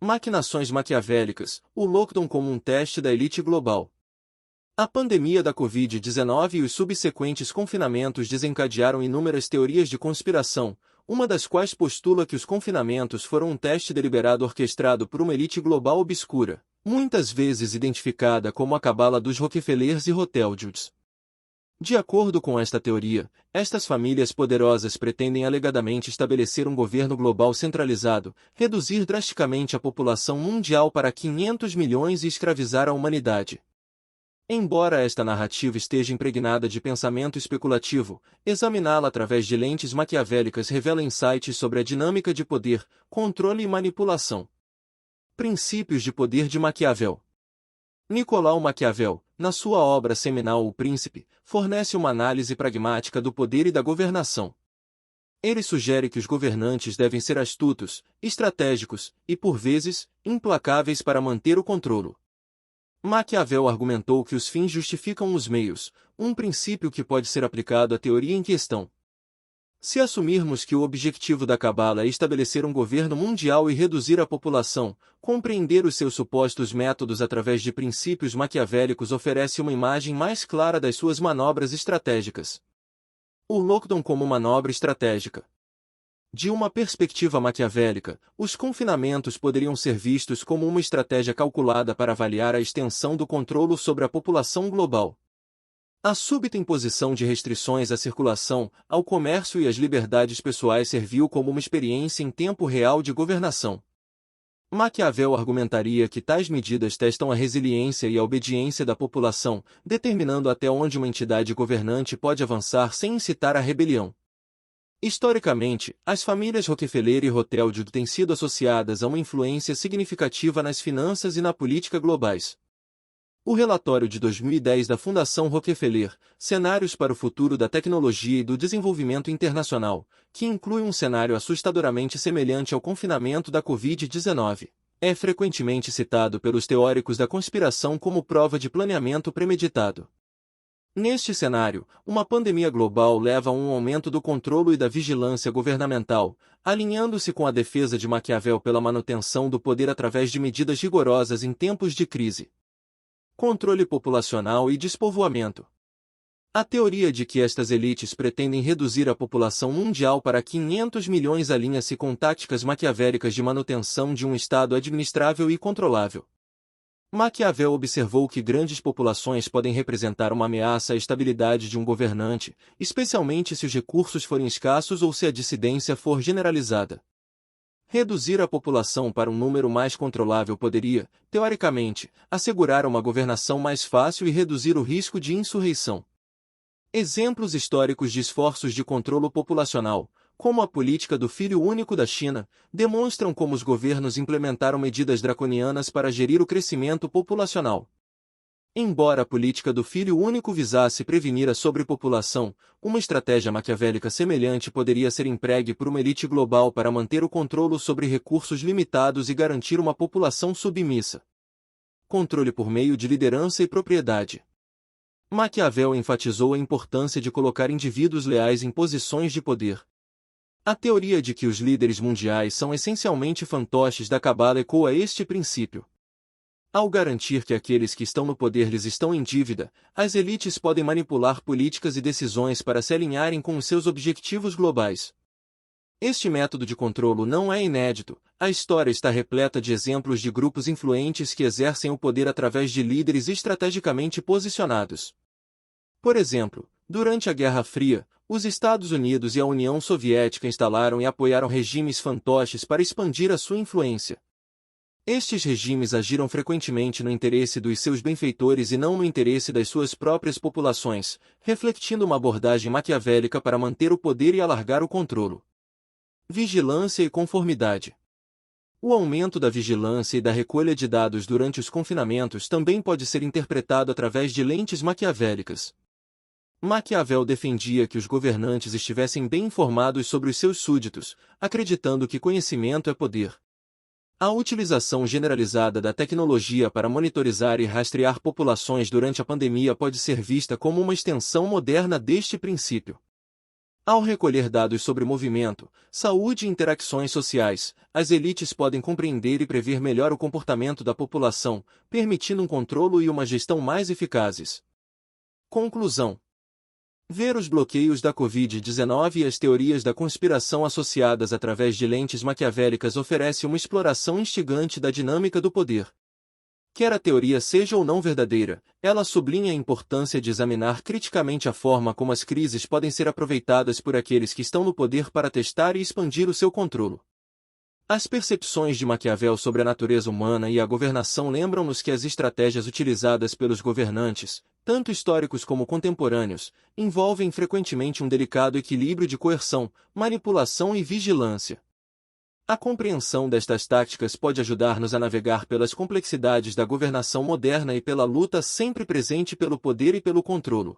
Maquinações maquiavélicas, o lockdown como um teste da elite global. A pandemia da Covid-19 e os subsequentes confinamentos desencadearam inúmeras teorias de conspiração, uma das quais postula que os confinamentos foram um teste deliberado orquestrado por uma elite global obscura, muitas vezes identificada como a Cabala dos Rockefellers e Rothschilds. De acordo com esta teoria, estas famílias poderosas pretendem alegadamente estabelecer um governo global centralizado, reduzir drasticamente a população mundial para 500 milhões e escravizar a humanidade. Embora esta narrativa esteja impregnada de pensamento especulativo, examiná-la através de lentes maquiavélicas revela insights sobre a dinâmica de poder, controle e manipulação. Princípios de poder de Maquiavel. Nicolau Maquiavel, na sua obra seminal O Príncipe, fornece uma análise pragmática do poder e da governação. Ele sugere que os governantes devem ser astutos, estratégicos e, por vezes, implacáveis para manter o controle. Maquiavel argumentou que os fins justificam os meios, um princípio que pode ser aplicado à teoria em questão. Se assumirmos que o objetivo da Cabala é estabelecer um governo mundial e reduzir a população, compreender os seus supostos métodos através de princípios maquiavélicos oferece uma imagem mais clara das suas manobras estratégicas. O lockdown como manobra estratégica. De uma perspectiva maquiavélica, os confinamentos poderiam ser vistos como uma estratégia calculada para avaliar a extensão do controle sobre a população global. A súbita imposição de restrições à circulação, ao comércio e às liberdades pessoais serviu como uma experiência em tempo real de governação. Maquiavel argumentaria que tais medidas testam a resiliência e a obediência da população, determinando até onde uma entidade governante pode avançar sem incitar a rebelião. Historicamente, as famílias Rockefeller e Rothschild têm sido associadas a uma influência significativa nas finanças e na política globais. O relatório de 2010 da Fundação Rockefeller, Cenários para o Futuro da Tecnologia e do Desenvolvimento Internacional, que inclui um cenário assustadoramente semelhante ao confinamento da Covid-19, é frequentemente citado pelos teóricos da conspiração como prova de planeamento premeditado. Neste cenário, uma pandemia global leva a um aumento do controle e da vigilância governamental, alinhando-se com a defesa de Maquiavel pela manutenção do poder através de medidas rigorosas em tempos de crise. Controle populacional e despovoamento. A teoria de que estas elites pretendem reduzir a população mundial para 500 milhões alinha-se com táticas maquiavélicas de manutenção de um Estado administrável e controlável. Maquiavel observou que grandes populações podem representar uma ameaça à estabilidade de um governante, especialmente se os recursos forem escassos ou se a dissidência for generalizada. Reduzir a população para um número mais controlável poderia, teoricamente, assegurar uma governação mais fácil e reduzir o risco de insurreição. Exemplos históricos de esforços de controle populacional, como a política do filho único da China, demonstram como os governos implementaram medidas draconianas para gerir o crescimento populacional. Embora a política do filho único visasse prevenir a sobrepopulação, uma estratégia maquiavélica semelhante poderia ser empregue por uma elite global para manter o controle sobre recursos limitados e garantir uma população submissa. Controle por meio de liderança e propriedade. Maquiavel enfatizou a importância de colocar indivíduos leais em posições de poder. A teoria de que os líderes mundiais são essencialmente fantoches da Cabala ecoa este princípio. Ao garantir que aqueles que estão no poder lhes estão em dívida, as elites podem manipular políticas e decisões para se alinharem com os seus objetivos globais. Este método de controle não é inédito, a história está repleta de exemplos de grupos influentes que exercem o poder através de líderes estrategicamente posicionados. Por exemplo, durante a Guerra Fria, os Estados Unidos e a União Soviética instalaram e apoiaram regimes fantoches para expandir a sua influência. Estes regimes agiram frequentemente no interesse dos seus benfeitores e não no interesse das suas próprias populações, refletindo uma abordagem maquiavélica para manter o poder e alargar o controle. Vigilância e conformidade. O aumento da vigilância e da recolha de dados durante os confinamentos também pode ser interpretado através de lentes maquiavélicas. Maquiavel defendia que os governantes estivessem bem informados sobre os seus súditos, acreditando que conhecimento é poder. A utilização generalizada da tecnologia para monitorizar e rastrear populações durante a pandemia pode ser vista como uma extensão moderna deste princípio. Ao recolher dados sobre movimento, saúde e interações sociais, as elites podem compreender e prever melhor o comportamento da população, permitindo um controle e uma gestão mais eficazes. Conclusão: ver os bloqueios da Covid-19 e as teorias da conspiração associadas através de lentes maquiavélicas oferece uma exploração instigante da dinâmica do poder. Quer a teoria seja ou não verdadeira, ela sublinha a importância de examinar criticamente a forma como as crises podem ser aproveitadas por aqueles que estão no poder para testar e expandir o seu controle. As percepções de Maquiavel sobre a natureza humana e a governação lembram-nos que as estratégias utilizadas pelos governantes, tanto históricos como contemporâneos, envolvem frequentemente um delicado equilíbrio de coerção, manipulação e vigilância. A compreensão destas táticas pode ajudar-nos a navegar pelas complexidades da governação moderna e pela luta sempre presente pelo poder e pelo controle.